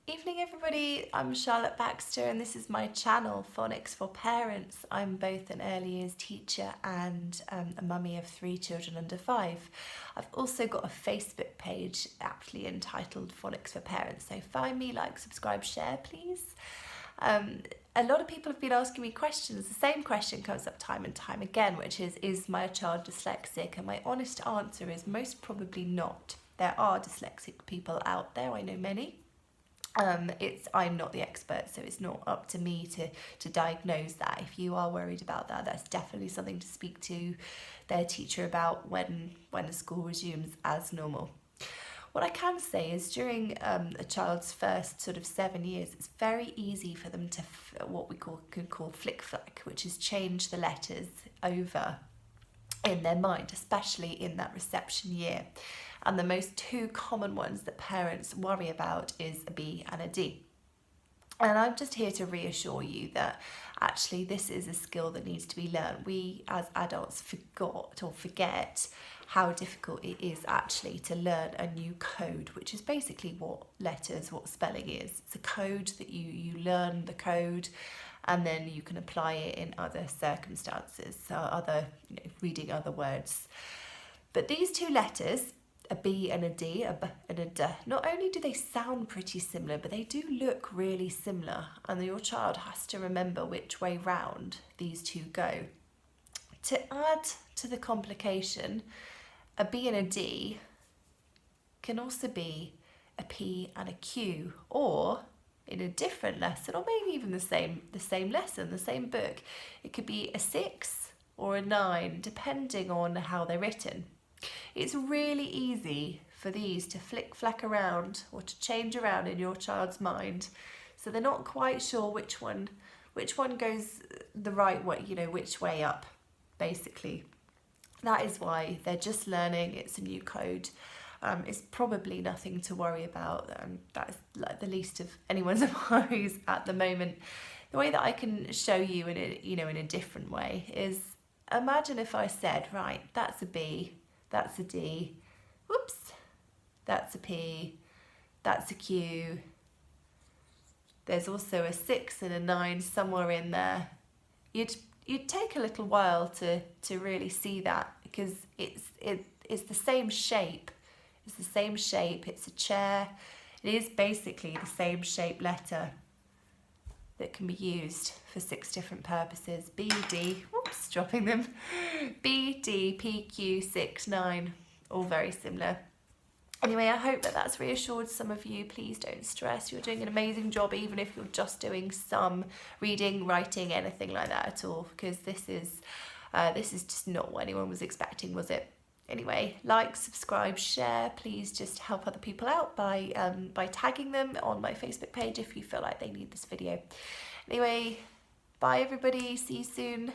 Evening everybody, I'm Charlotte Baxter and this is my channel, Phonics for Parents. I'm both an early years teacher and a mummy of 3 children under 5. I've also got a Facebook page aptly entitled Phonics for Parents, so find me, like, subscribe, share please. A lot of people have been asking me questions. The same question comes up time and time again, which is my child dyslexic? And my honest answer is most probably not. There are dyslexic people out there, I know many. I'm not the expert, so it's not up to me to diagnose that. If you are worried about that, that's definitely something to speak to their teacher about when the school resumes as normal. What I can say is during a child's first sort of 7 years, it's very easy for them to what we could call flick-flack, which is change the letters over in their mind, especially in that reception year. And the most two common ones that parents worry about is a B and a D. And I'm just here to reassure you that actually this is a skill that needs to be learned. We as adults forget how difficult it is actually to learn a new code, which is basically what spelling is. It's a code that you learn the code and then you can apply it in other circumstances, so reading other words. But these two letters, a B and a D, a B and a D, not only do they sound pretty similar, but they do look really similar, and your child has to remember which way round these two go. To add to the complication, a B and a D can also be a P and a Q, or in a different lesson, or maybe even the same lesson, the same book, it could be a 6 or a 9, depending on how they're written. It's really easy for these to flick-flack around or to change around in your child's mind, so they're not quite sure which one goes the right way, which way up, basically. That is why they're just learning. It's a new code. It's probably nothing to worry about, and that is like the least of anyone's worries at the moment. The way that I can show you in a different way is, imagine if I said, right, that's a B, that's a D, whoops, that's a P, that's a Q, there's also a 6 and a 9 somewhere in there. You'd take a little while to really see that, because it's the same shape. It's the same shape, it's a chair. It is basically the same shape letter that can be used for 6 different purposes. B, D, whoops, dropping them. B, D, P, Q, 6, 9, all very similar. Anyway, I hope that that's reassured some of you. Please don't stress. You're doing an amazing job, even if you're just doing some reading, writing, anything like that at all, because this is just not what anyone was expecting, was it? Anyway, like, subscribe, share. Please just help other people out by tagging them on my Facebook page if you feel like they need this video. Anyway, bye everybody. See you soon.